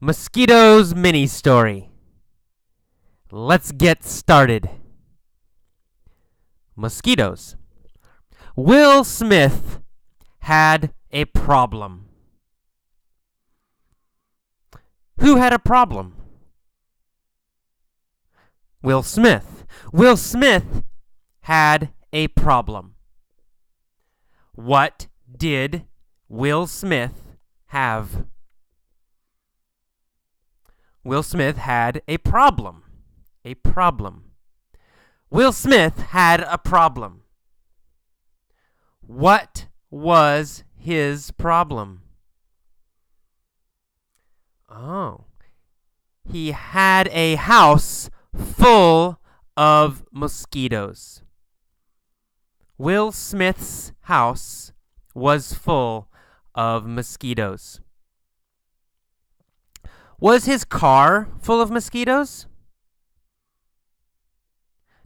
Mosquitos mini story. Let's get started. Mosquitoes. Will Smith had a problem. Who had a problem? Will Smith. Will Smith had a problem. What did Will Smith have? Will Smith had a problem. A problem. Will Smith had a problem. What was his problem? Oh, he had a house full of mosquitoes. Will Smith's house was full of mosquitoes. Was his car full of mosquitoes?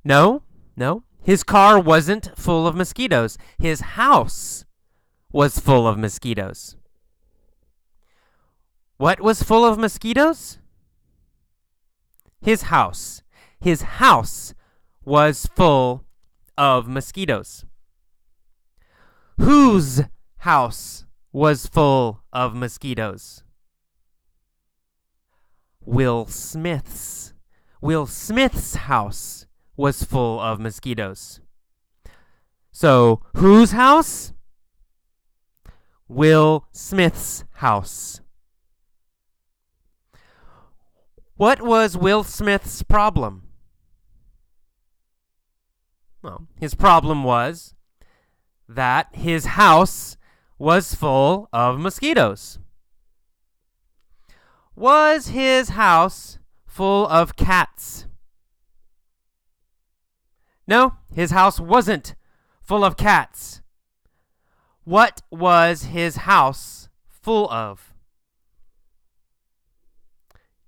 No. His car wasn't full of mosquitoes. His house was full of mosquitoes. What was full of mosquitoes? His house. His house was full of mosquitoes. Whose house was full of mosquitoes? Will Smith's. Will Smith's house was full of mosquitoes. So, whose house? Will Smith's house. What was Will Smith's problem? Well, his problem was that his house was full of mosquitoes. Was his house full of cats? No, his house wasn't full of cats. What was his house full of?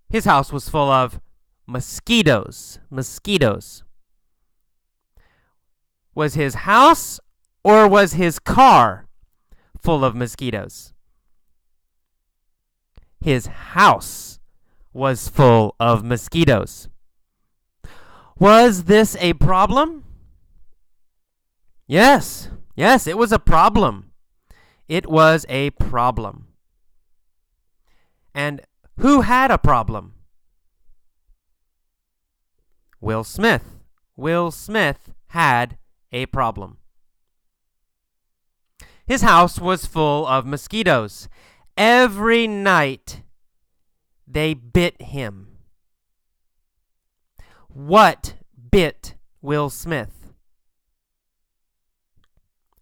His house was full of mosquitoes. Mosquitoes. Was his house or was his car full of mosquitoes? His house was full of mosquitoes. Was this a problem? Yes, it was a problem. It was a problem. And who had a problem? Will Smith. Will Smith had a problem. His house was full of mosquitoes. Every night they bit him. What bit Will Smith?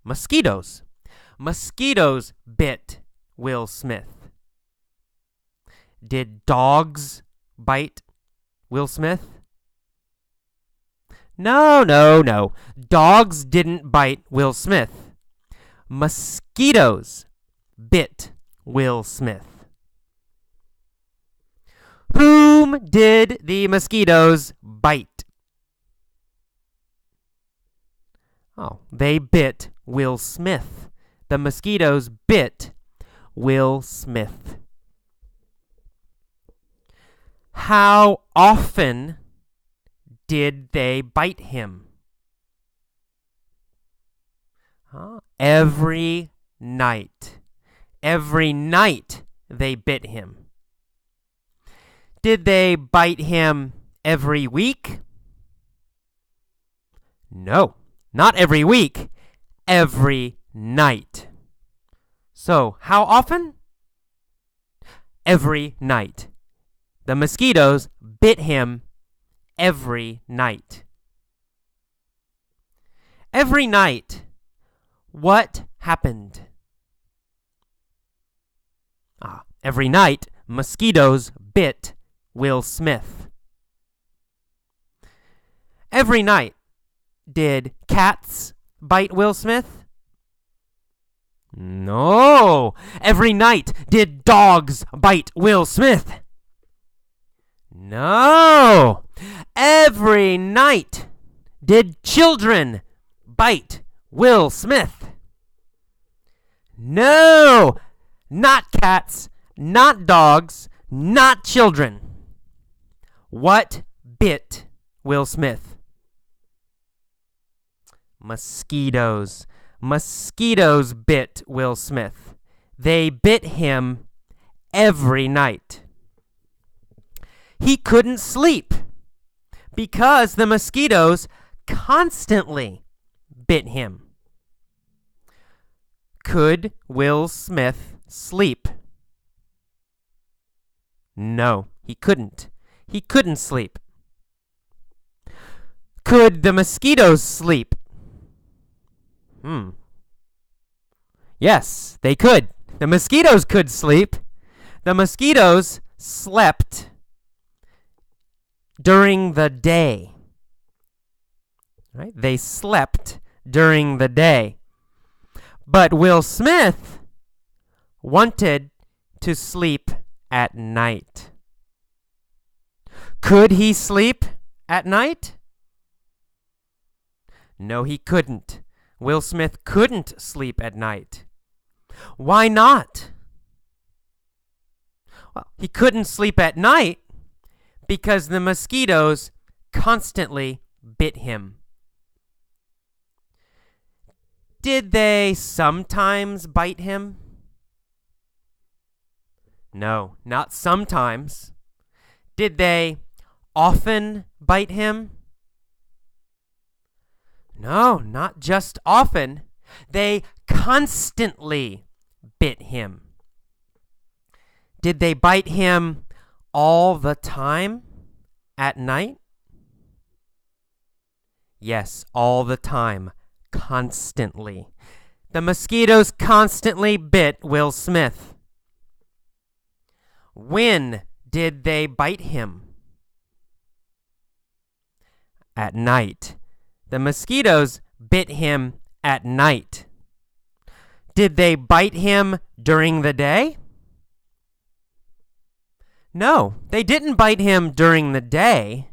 Mosquitoes. Mosquitoes bit Will Smith. Did dogs bite Will Smith? No. Dogs didn't bite Will Smith. Mosquitoes bit Will Smith. Whom did the mosquitoes bite? Oh, they bit Will Smith. The mosquitoes bit Will Smith. How often did they bite him? Every night. Every night they bit him. Did they bite him every week? No, not every week. Every night. So, how often? Every night. The mosquitoes bit him every night. Every night, what happened? Every night, mosquitoes bit Will Smith. Every night, did cats bite Will Smith? No. Every night, did dogs bite Will Smith? No. Every night, did children bite Will Smith? No. Not cats, not dogs, not children. What bit Will Smith? Mosquitoes. Mosquitoes bit Will Smith. They bit him every night. He couldn't sleep because the mosquitoes constantly bit him. Could Will Smith sleep? No, he couldn't. He couldn't sleep. Could the mosquitoes sleep? Yes, they could. The mosquitoes could sleep. The mosquitoes slept during the day. Right? They slept during the day. But Will Smith wanted to sleep at night. Could he sleep at night? No, he couldn't. Will Smith couldn't sleep at night. Why not? Well, he couldn't sleep at night because the mosquitoes constantly bit him. Did they sometimes bite him? No, not sometimes. Did they often bite him? No, not just often. They constantly bit him. Did they bite him all the time at night? Yes, all the time, constantly. The mosquitoes constantly bit Will Smith. When did they bite him? At night. The mosquitoes bit him at night. Did they bite him during the day? No, they didn't bite him during the day.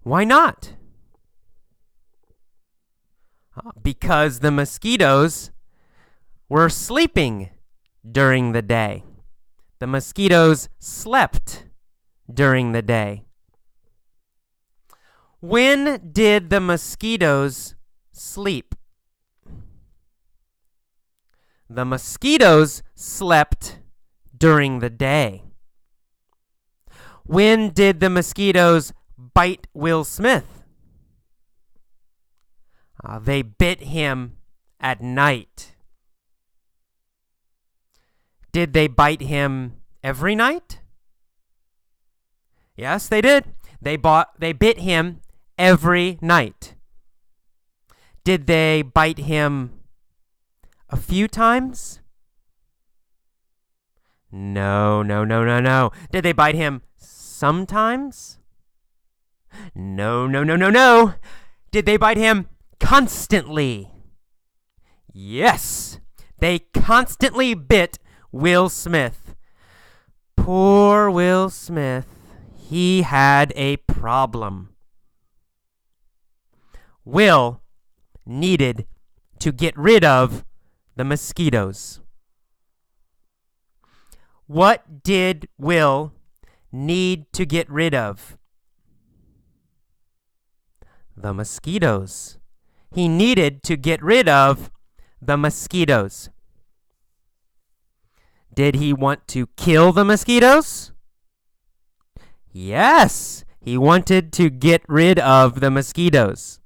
Why not? Because the mosquitoes were sleeping during the day. The mosquitoes slept during the day. When did the mosquitoes sleep? The mosquitoes slept during the day. When did the mosquitoes bite Will Smith? They bit him at night. Did they bite him every night? Yes, they did. They bit him every night. Did they bite him a few times? No. Did they bite him sometimes? No. Did they bite him constantly? Yes, they constantly bit Will Smith. Poor Will Smith. He had a problem. Will needed to get rid of the mosquitoes. What did Will need to get rid of? The mosquitoes. He needed to get rid of the mosquitoes. Did he want to kill the mosquitoes? Yes, he wanted to get rid of the mosquitoes.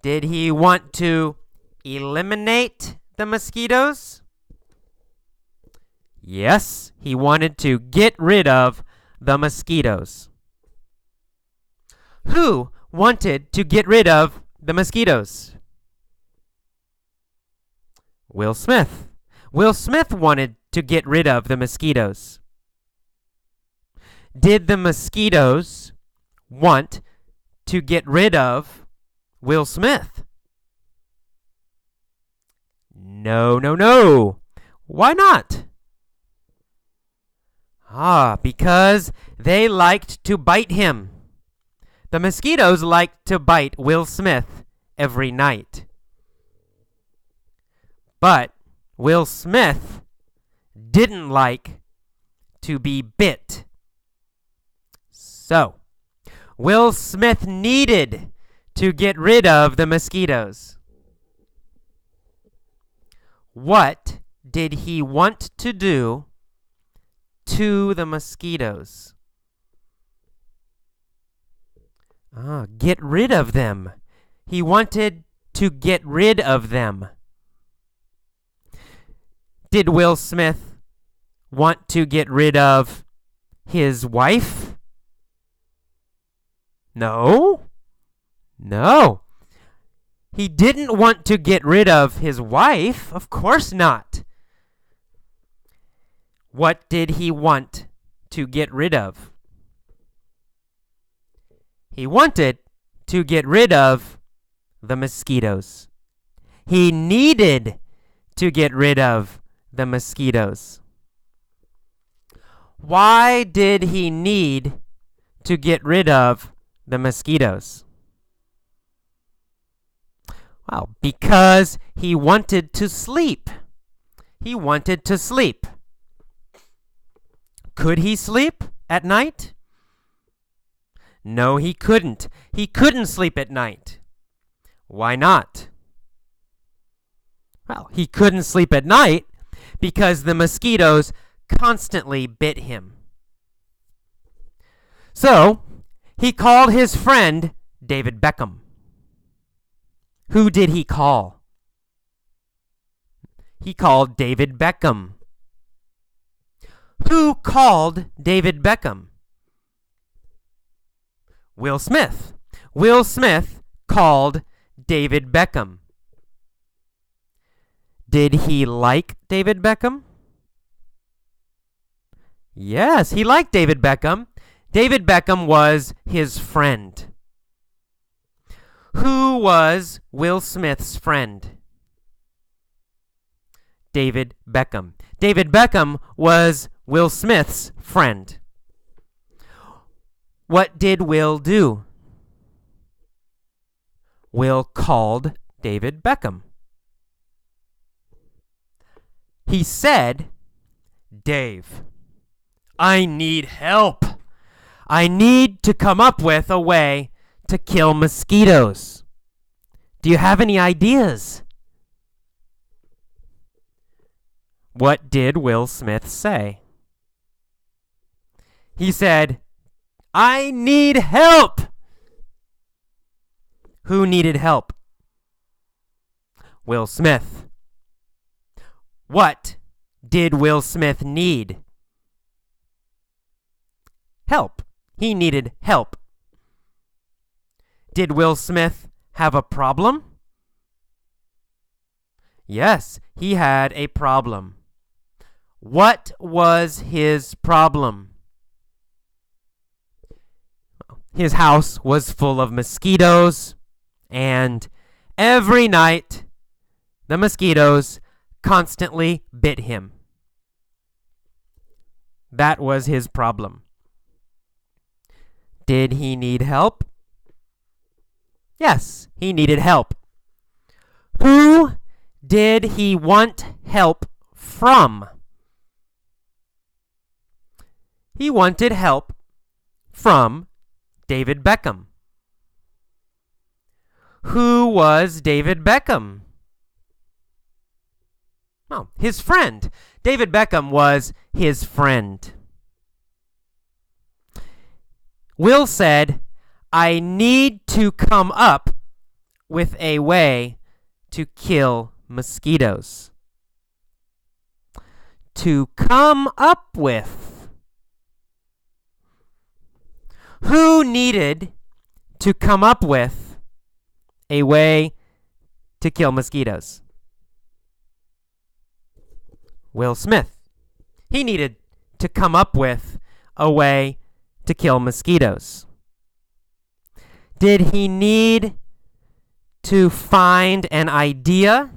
Did he want to eliminate the mosquitoes? Yes, he wanted to get rid of the mosquitoes. Who wanted to get rid of the mosquitoes? Will Smith. Will Smith wanted to get rid of the mosquitoes. Did the mosquitoes want to get rid of Will Smith? No. Why not? Because they liked to bite him. The mosquitoes liked to bite Will Smith every night. But Will Smith didn't like to be bit. So, Will Smith needed to get rid of the mosquitoes. What did he want to do to the mosquitoes? Get rid of them. He wanted to get rid of them. Did Will Smith want to get rid of his wife? No. No. He didn't want to get rid of his wife. Of course not. What did he want to get rid of? He wanted to get rid of the mosquitoes. He needed to get rid of the mosquitoes. Why did he need to get rid of the mosquitoes? Well, because he wanted to sleep. He wanted to sleep. Could he sleep at night? No, he couldn't. He couldn't sleep at night. Why not? Well, he couldn't sleep at night because the mosquitoes constantly bit him. So, he called his friend David Beckham. Who did he call? He called David Beckham. Who called David Beckham? Will Smith. Will Smith called David Beckham. Did he like David Beckham? Yes, he liked David Beckham. David Beckham was his friend. Who was Will Smith's friend? David Beckham. David Beckham was Will Smith's friend. What did Will do? Will called David Beckham. He said, Dave, I need help. I need to come up with a way to kill mosquitoes. Do you have any ideas? What did Will Smith say? He said, I need help. Who needed help? Will Smith. What did Will Smith need? Help. He needed help. Did Will Smith have a problem? Yes, he had a problem. What was his problem? His house was full of mosquitoes, and every night the mosquitoes constantly bit him. That was his problem. Did he need help? Yes, he needed help. Who did he want help from? He wanted help from David Beckham. Who was David Beckham? Oh, his friend. David Beckham was his friend. Will said, I need to come up with a way to kill mosquitoes. To come up with. Who needed to come up with a way to kill mosquitoes? Will Smith. He needed to come up with a way to kill mosquitoes. Did he need to find an idea?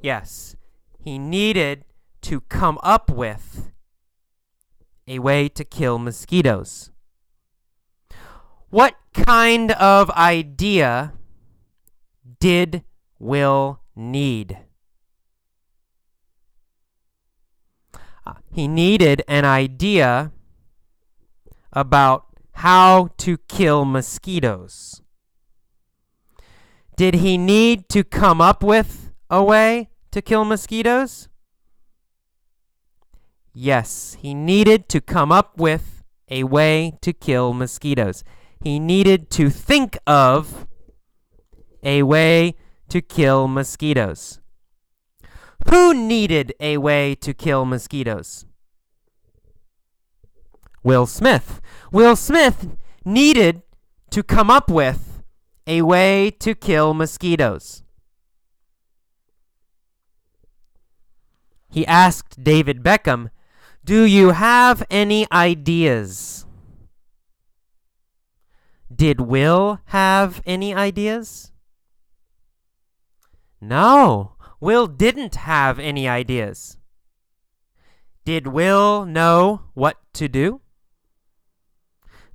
Yes, he needed to come up with a way to kill mosquitoes. What kind of idea did Will need? He needed an idea about how to kill mosquitoes. Did he need to come up with a way to kill mosquitoes? Yes, he needed to come up with a way to kill mosquitoes. He needed to think of a way to kill mosquitoes. Who needed a way to kill mosquitoes? Will Smith. Will Smith needed to come up with a way to kill mosquitoes. He asked David Beckham, "Do you have any ideas?" Did Will have any ideas? No, Will didn't have any ideas. Did Will know what to do?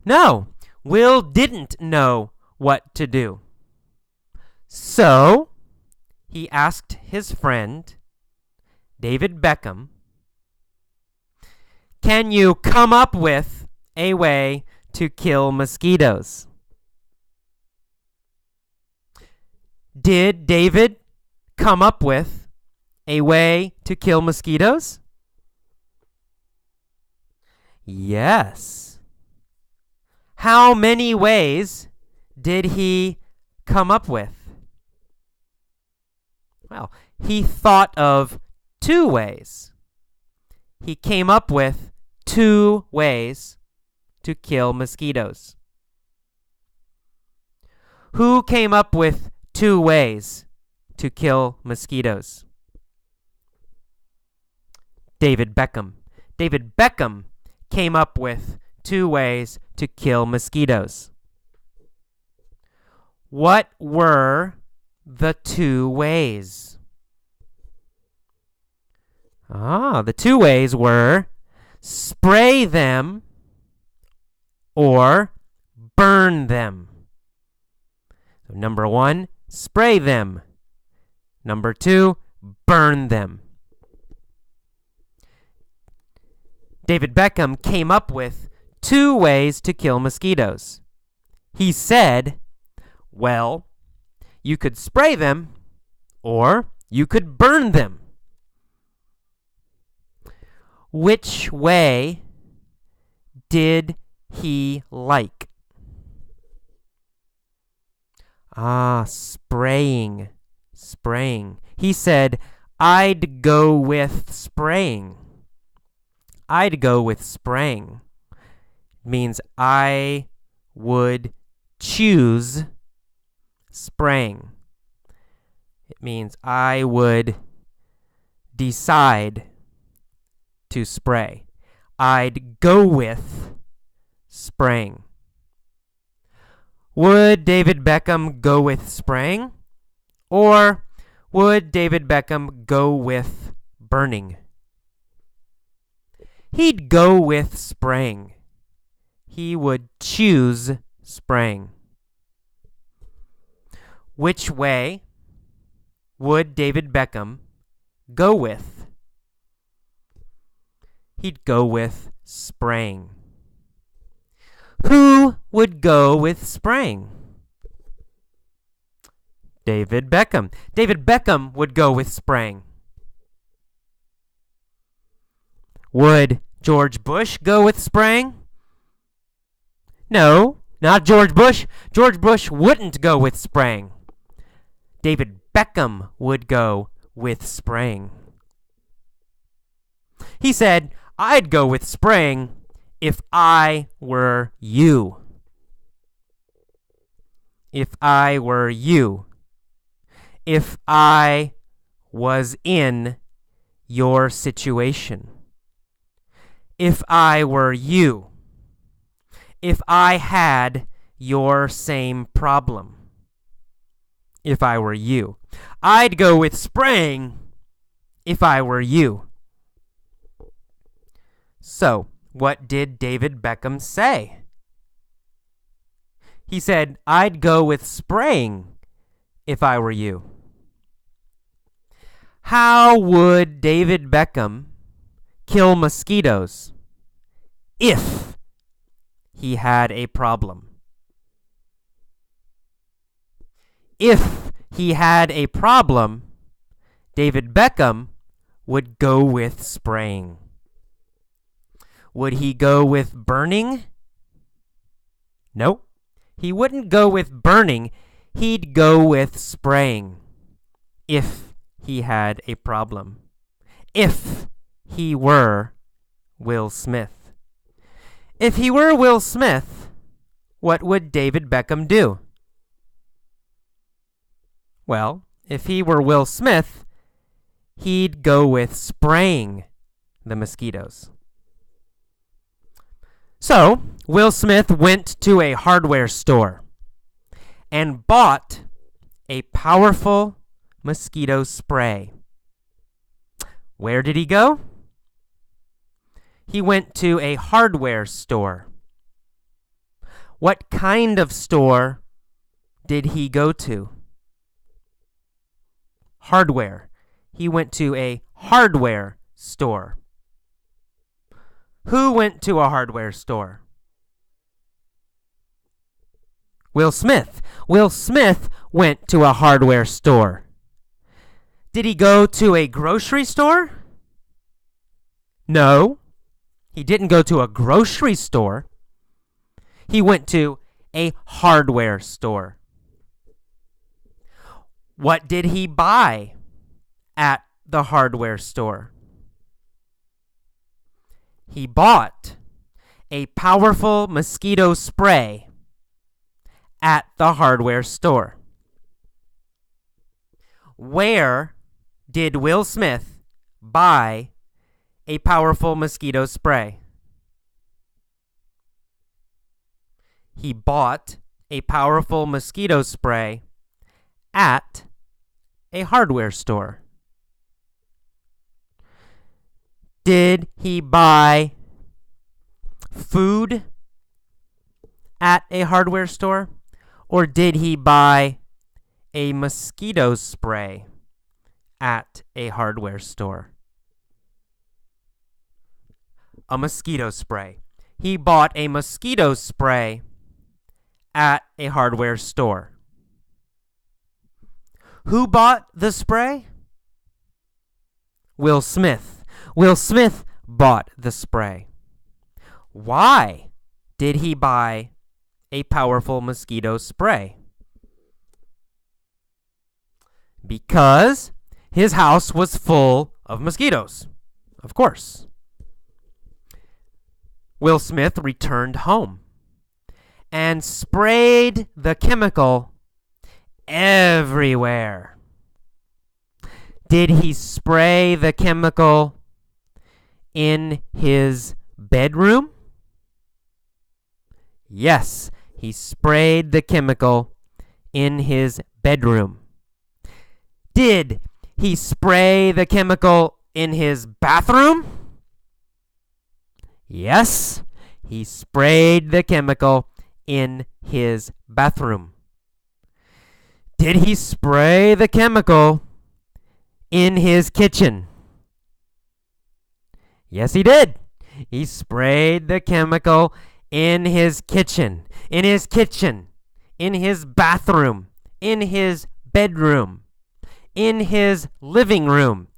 No, Will didn't know what to do. So, he asked his friend, David Beckham, "Can you come up with a way to kill mosquitoes?" Did David come up with a way to kill mosquitoes? Yes. How many ways did he come up with? Well, he thought of 2 ways. He came up with 2 ways to kill mosquitoes. Who came up with 2 ways to kill mosquitoes? David Beckham. David Beckham came up with 2 ways to kill mosquitoes. What were the 2 ways? The 2 ways were spray them or burn them. So number 1, spray them. Number 2, burn them. David Beckham came up with 2 ways to kill mosquitoes. He said, well, you could spray them or you could burn them. Which way did he like? Spraying. Spraying. He said, I'd go with spraying. I'd go with spraying. It means I would choose spraying. It means I would decide to spray. I'd go with spraying. Would David Beckham go with spraying? Or would David Beckham go with burning? He'd go with spraying. He would choose spraying. Which way would David Beckham go with? He'd go with spraying. Who would go with spraying? David Beckham. David Beckham would go with spraying. Would George Bush go with spraying? No, not George Bush. George Bush wouldn't go with spraying. David Beckham would go with spraying. He said, I'd go with spraying if I were you. If I were you. If I was in your situation. If I were you. If I had your same problem. If I were you. I'd go with spraying if I were you. So, what did David Beckham say? He said, I'd go with spraying if I were you. How would David Beckham kill mosquitoes if he had a problem. If he had a problem, David Beckham would go with spraying. Would he go with burning? Nope. He wouldn't go with burning. He'd go with spraying if he had a problem. If he were Will Smith. If he were Will Smith, what would David Beckham do? Well, if he were Will Smith, he'd go with spraying the mosquitoes. So, Will Smith went to a hardware store and bought a powerful mosquito spray. Where did he go? He went to a hardware store. What kind of store did he go to? Hardware. He went to a hardware store. Who went to a hardware store? Will Smith. Will Smith went to a hardware store. Did he go to a grocery store? No, he didn't go to a grocery store. He went to a hardware store. What did he buy at the hardware store? He bought a powerful mosquito spray at the hardware store. Where did Will Smith buy a powerful mosquito spray? He bought a powerful mosquito spray at a hardware store. Did he buy food at a hardware store? Or did he buy a mosquito spray at a hardware store? A mosquito spray. He bought a mosquito spray at a hardware store. Who bought the spray? Will Smith. Will Smith bought the spray. Why did he buy a powerful mosquito spray? Because his house was full of mosquitoes. Of course. Will Smith returned home and sprayed the chemical everywhere. Did he spray the chemical in his bedroom? Yes, he sprayed the chemical in his bedroom. Did he spray the chemical in his bathroom? Yes, he sprayed the chemical in his bathroom. Did he spray the chemical in his kitchen? Yes, he did. He sprayed the chemical in his kitchen, in his bathroom, in his bedroom, in his living room.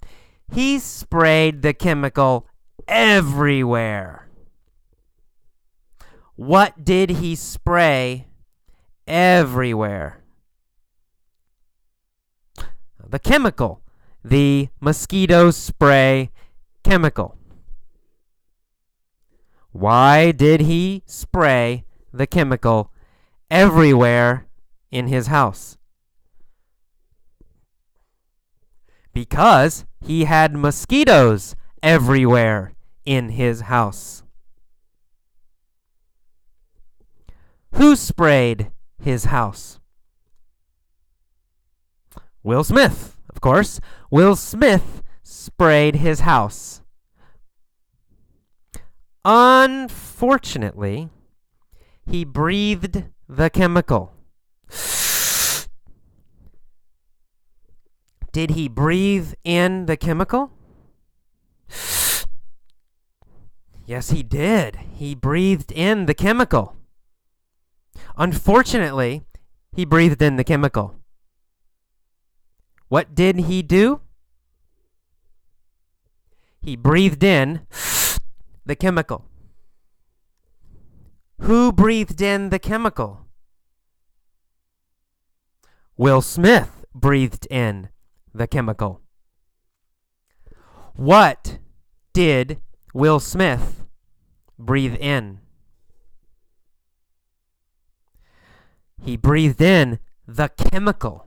He sprayed the chemical everywhere. What did he spray everywhere? The chemical, the mosquito spray chemical. Why did he spray the chemical everywhere in his house? Because he had mosquitoes everywhere in his house. Who sprayed his house? Will Smith, of course. Will Smith sprayed his house. Unfortunately, he breathed the chemical. Did he breathe in the chemical? Yes, he did. He breathed in the chemical. Unfortunately, he breathed in the chemical. What did he do? He breathed in the chemical. Who breathed in the chemical? Will Smith breathed in the chemical. What did Will Smith breathe in? He breathed in the chemical.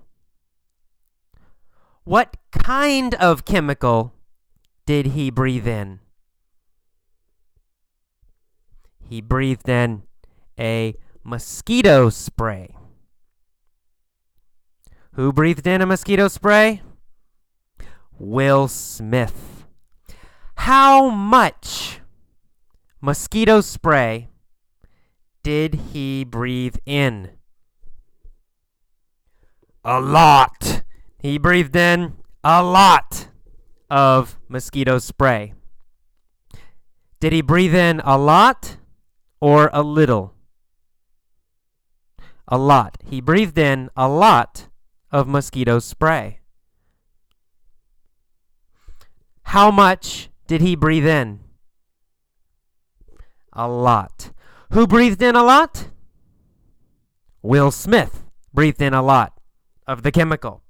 What kind of chemical did he breathe in? He breathed in a mosquito spray. Who breathed in a mosquito spray? Will Smith. How much mosquito spray did he breathe in? A lot. He breathed in a lot of mosquito spray. Did he breathe in a lot or a little? A lot. He breathed in a lot of mosquito spray. How much did he breathe in? A lot. Who breathed in a lot? Will Smith breathed in a lot of the chemical.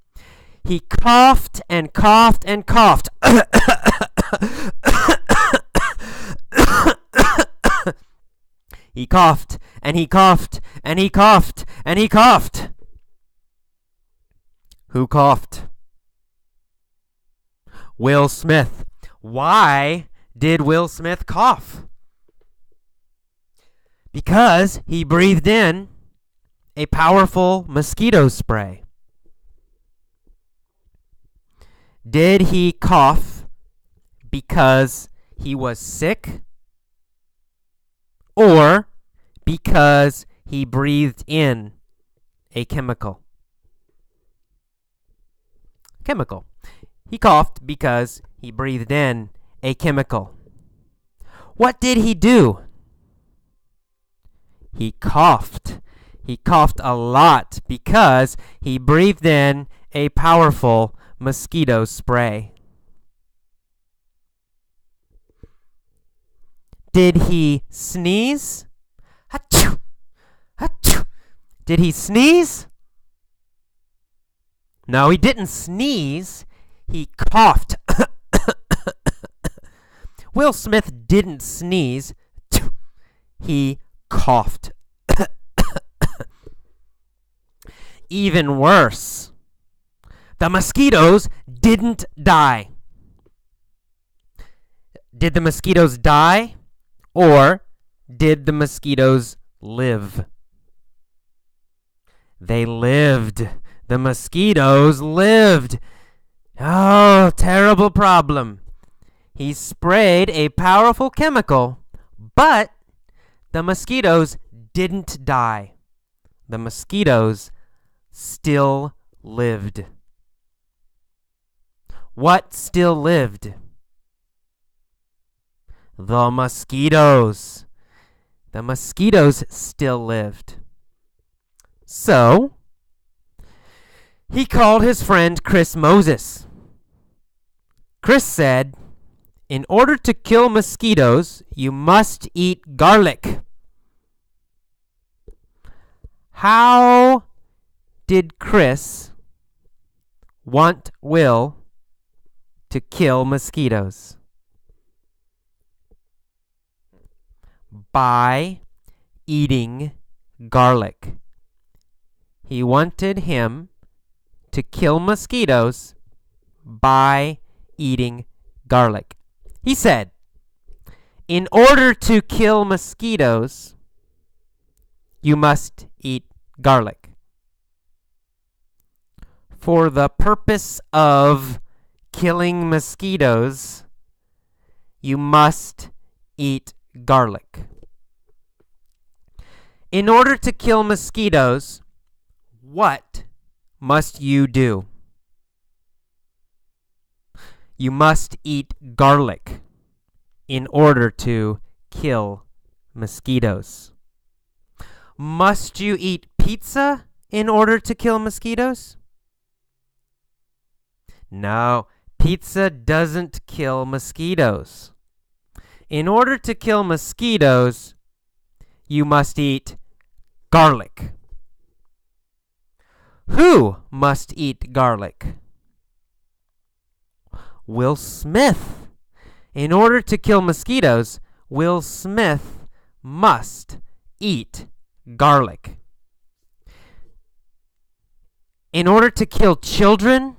He coughed and coughed and coughed. He coughed and he coughed and he coughed and he coughed. Who coughed? Will Smith. Why did Will Smith cough? Because he breathed in a powerful mosquito spray. Did he cough because he was sick? Or because he breathed in a chemical? Chemical. He coughed because he breathed in a chemical. What did he do? He coughed. He coughed a lot because he breathed in a powerful mosquito spray. Did he sneeze? Achoo! Achoo! Did he sneeze? No, he didn't sneeze. He coughed. Will Smith didn't sneeze. He coughed. Even worse, the mosquitoes didn't die. Did the mosquitoes die, or did the mosquitoes live? They lived. The mosquitoes lived. Oh, terrible problem. He sprayed a powerful chemical, but the mosquitoes didn't die. The mosquitoes still lived. What still lived? The mosquitoes. The mosquitoes still lived. So, he called his friend Chris Moses. Chris said, "In order to kill mosquitoes, you must eat garlic." How did Chris want Will to kill mosquitoes? By eating garlic. He wanted him to kill mosquitoes by eating garlic. He said, "In order to kill mosquitoes, you must eat garlic. For the purpose of killing mosquitoes, you must eat garlic." In order to kill mosquitoes, what must you do? You must eat garlic in order to kill mosquitoes? Must you eat pizza in order to kill mosquitoes? No, pizza doesn't kill mosquitoes. In order to kill mosquitoes, you must eat garlic. Who must eat garlic? Will Smith. In order to kill mosquitoes, Will Smith must eat garlic. In order to kill children,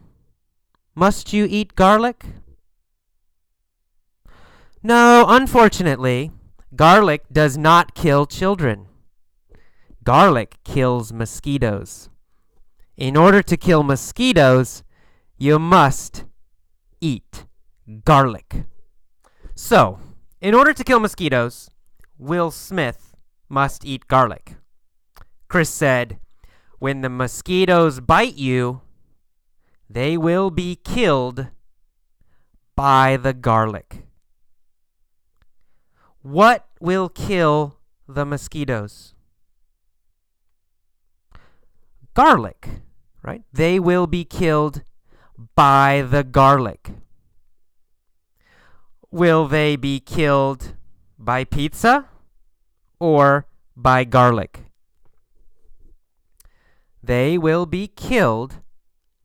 must you eat garlic? No, unfortunately, garlic does not kill children. Garlic kills mosquitoes. In order to kill mosquitoes, you must eat garlic. So, in order to kill mosquitoes, Will Smith must eat garlic. Chris said, when the mosquitoes bite you, they will be killed by the garlic. What will kill the mosquitoes? Garlic, right? They will be killed by the garlic. Will they be killed by pizza or by garlic? They will be killed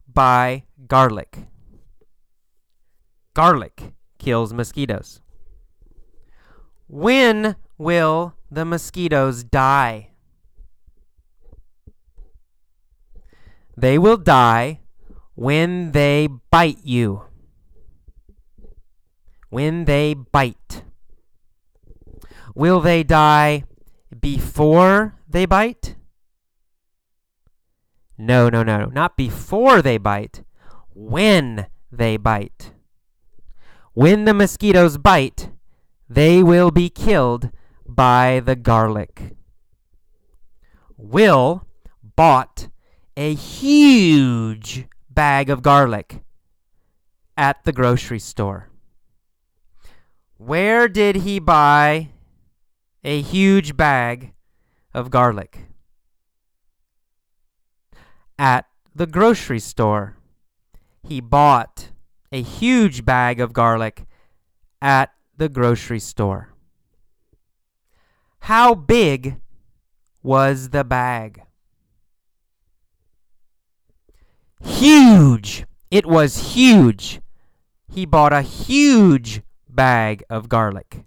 by garlic. Garlic kills mosquitoes. When will the mosquitoes die? They will die when they bite you. When they bite. Will they die before they bite? No, not before they bite. When they bite. When the mosquitoes bite, they will be killed by the garlic. Will bought a huge bag of garlic at the grocery store. Where did he buy a huge bag of garlic? At the grocery store. He bought a huge bag of garlic at the grocery store. How big was the bag? Huge! It was huge. He bought a huge bag of garlic.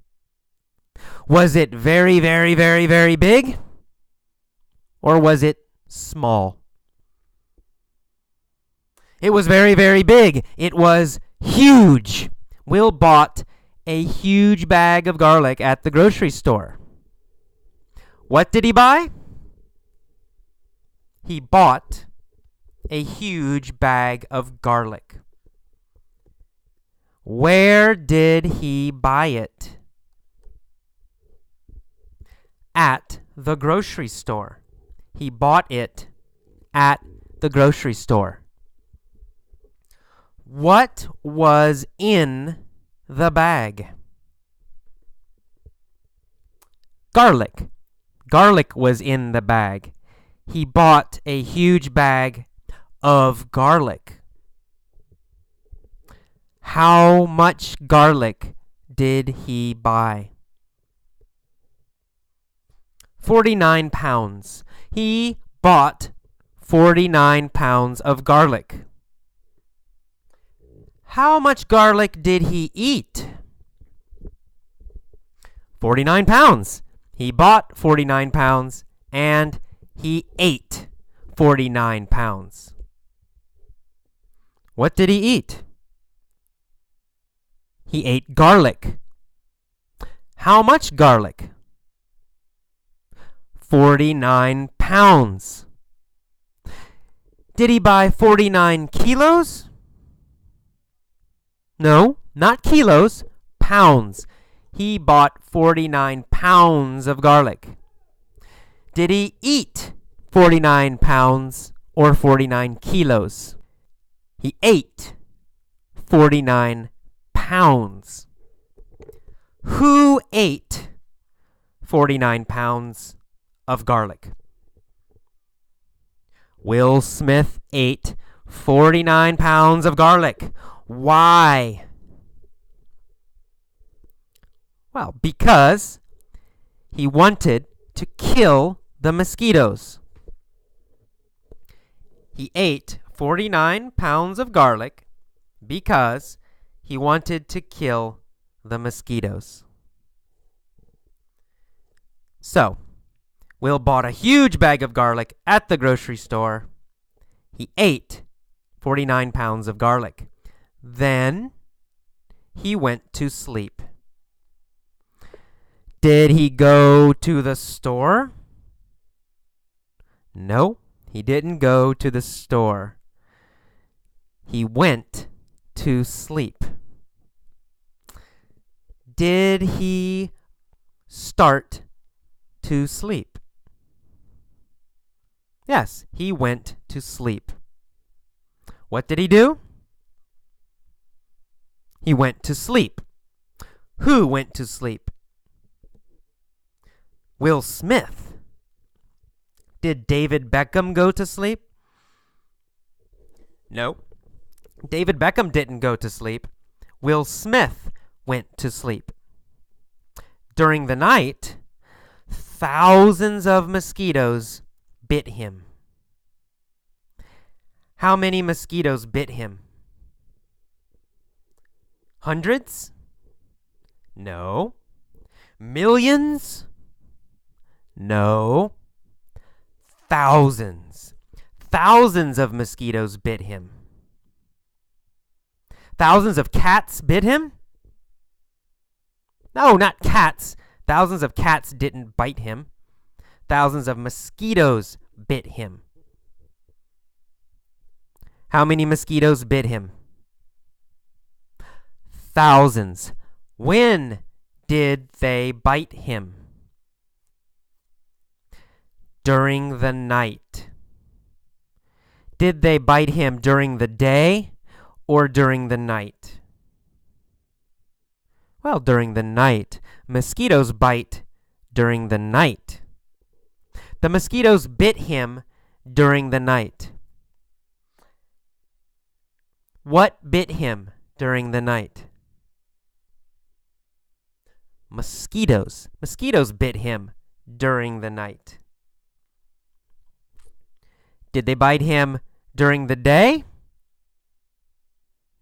Was it very, very, very, very big? Or was it small? It was very, very big. It was huge. Will bought a huge bag of garlic at the grocery store. What did he buy? He bought a huge bag of garlic. Where did he buy it? At the grocery store. He bought it at the grocery store. What was in the bag? Garlic. Garlic was in the bag. He bought a huge bag of garlic. How much garlic did he buy? 49 pounds. He bought 49 pounds of garlic. How much garlic did he eat? 49 pounds. He bought 49 pounds and he ate 49 pounds. What did he eat? He ate garlic. How much garlic? 49 pounds. Did he buy 49 kilos? No, not kilos, pounds. He bought 49 pounds of garlic. Did he eat 49 pounds or 49 kilos? He ate 49 pounds. Who ate 49 pounds of garlic. Will Smith ate 49 pounds of garlic. Why? Well, because he wanted to kill the mosquitoes. He ate 49 pounds of garlic because he wanted to kill the mosquitoes. So, Will bought a huge bag of garlic at the grocery store. He ate 49 pounds of garlic. Then he went to sleep. Did he go to the store? No, he didn't go to the store. He went to sleep. Did he start to sleep? Yes, he went to sleep. What did he do? He went to sleep. Who went to sleep? Will Smith. Did David Beckham go to sleep? No. David Beckham didn't go to sleep. Will Smith went to sleep. During the night, thousands of mosquitoes bit him. How many mosquitoes bit him? Hundreds? No. Millions? No. Thousands. Thousands of mosquitoes bit him. Thousands of cats bit him? No, not cats. Thousands of cats didn't bite him. Thousands of mosquitoes bit him. How many mosquitoes bit him? Thousands. When did they bite him? During the night. Did they bite him during the day or during the night? Well, during the night. Mosquitoes bite during the night. The mosquitoes bit him during the night. What bit him during the night? Mosquitoes. Mosquitoes bit him during the night. Did they bite him during the day?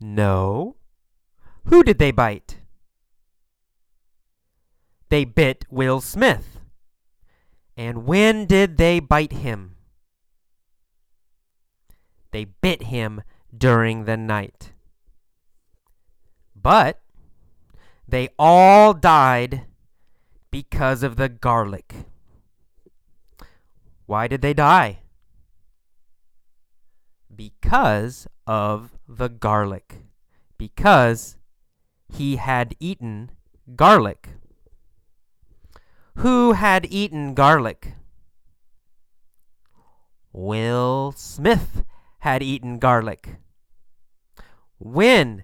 No. Who did they bite? They bit Will Smith. And when did they bite him? They bit him during the night. But they all died because of the garlic. Why did they die? Because of the garlic. Because he had eaten garlic. Who had eaten garlic? Will Smith had eaten garlic. When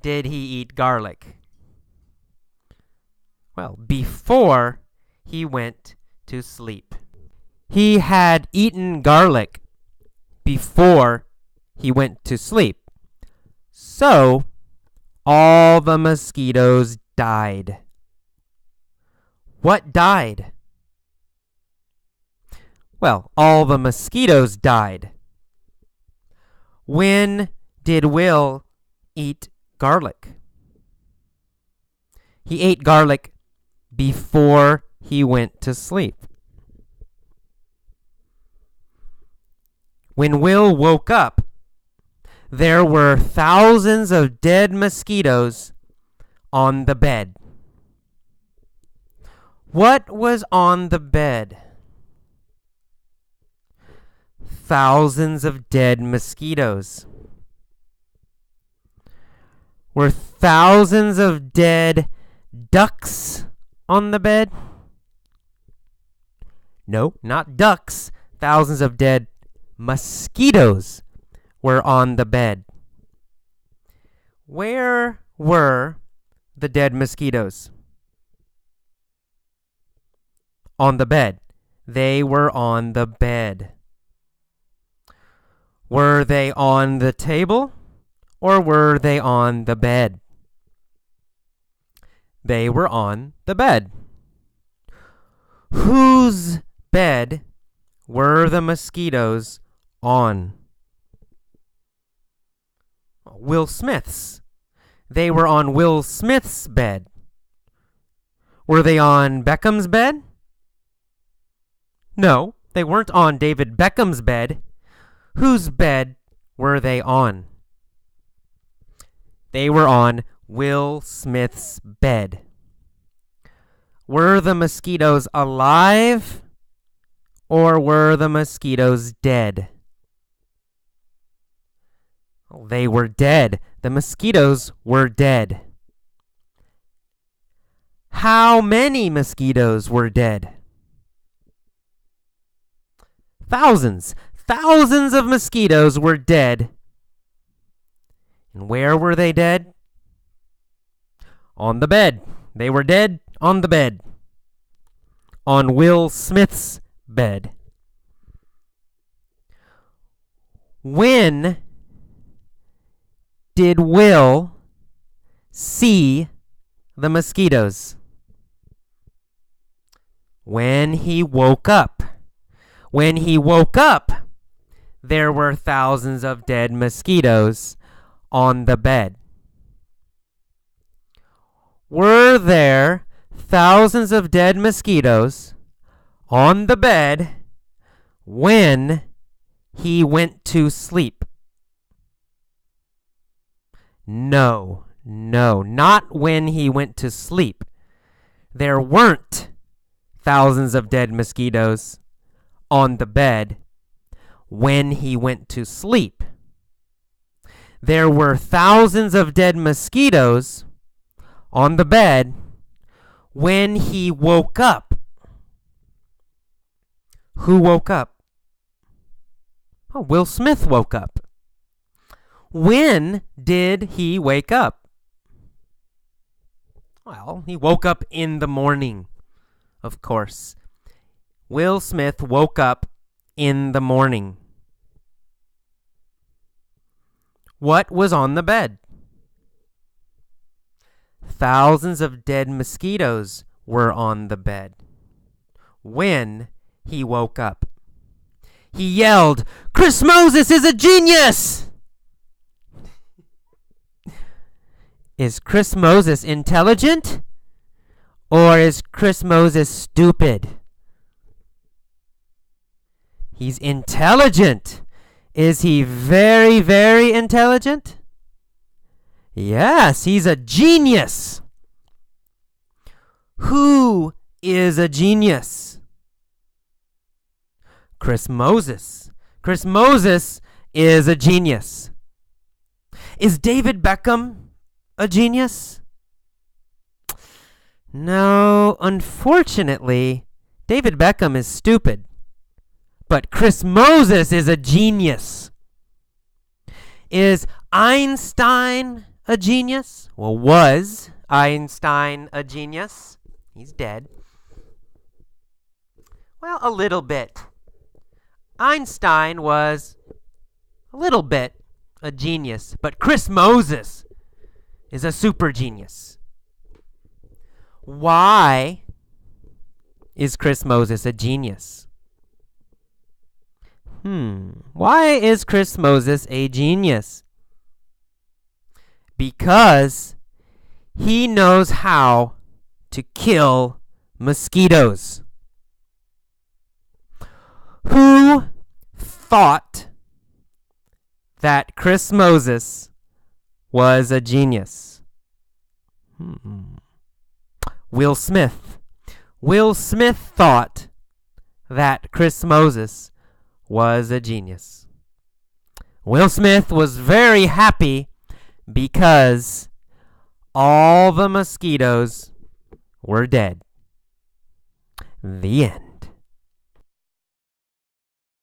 did he eat garlic? Well, before he went to sleep. He had eaten garlic before he went to sleep. So, all the mosquitoes died. What died? Well, all the mosquitoes died. When did Will eat garlic? He ate garlic before he went to sleep. When Will woke up, there were thousands of dead mosquitoes on the bed. What was on the bed? Thousands of dead mosquitoes. Were thousands of dead ducks on the bed? No, not ducks. Thousands of dead mosquitoes were on the bed. Where were the dead mosquitoes? On the bed. They were on the bed. Were they on the table or were they on the bed? They were on the bed. Whose bed were the mosquitoes on? Will Smith's. They were on Will Smith's bed. Were they on Beckham's bed? No, they weren't on David Beckham's bed. Whose bed were they on? They were on Will Smith's bed. Were the mosquitoes alive or were the mosquitoes dead? They were dead. The mosquitoes were dead. How many mosquitoes were dead? Thousands. Thousands of mosquitoes were dead. And where were they dead? On the bed. They were dead on the bed. On Will Smith's bed. When did Will see the mosquitoes? When he woke up. When he woke up, there were thousands of dead mosquitoes on the bed. Were there thousands of dead mosquitoes on the bed when he went to sleep? No, not when he went to sleep. There weren't thousands of dead mosquitoes on the bed when he went to sleep. There were thousands of dead mosquitoes on the bed when he woke up. Who woke up? Oh, Will Smith woke up. When did he wake up? Well, he woke up in the morning, of course. Will Smith woke up in the morning. What was on the bed? Thousands of dead mosquitoes were on the bed when he woke up. He yelled, "Chris Moses is a genius!" Is Chris Moses intelligent? Or is Chris Moses stupid? He's intelligent. Is he very, very intelligent? Yes, he's a genius. Who is a genius? Chris Moses. Chris Moses is a genius. Is David Beckham a genius? No, unfortunately, David Beckham is stupid. But Chris Moses is a genius. Is Einstein a genius? Well, was Einstein a genius? He's dead. Well, a little bit. Einstein was a little bit a genius, but Chris Moses is a super genius. Why is Chris Moses a genius? Why is Chris Moses a genius? Because he knows how to kill mosquitoes. Who thought that Chris Moses was a genius? Will Smith. Will Smith thought that Chris Moses was a genius. Will Smith was very happy because all the mosquitoes were dead. The end.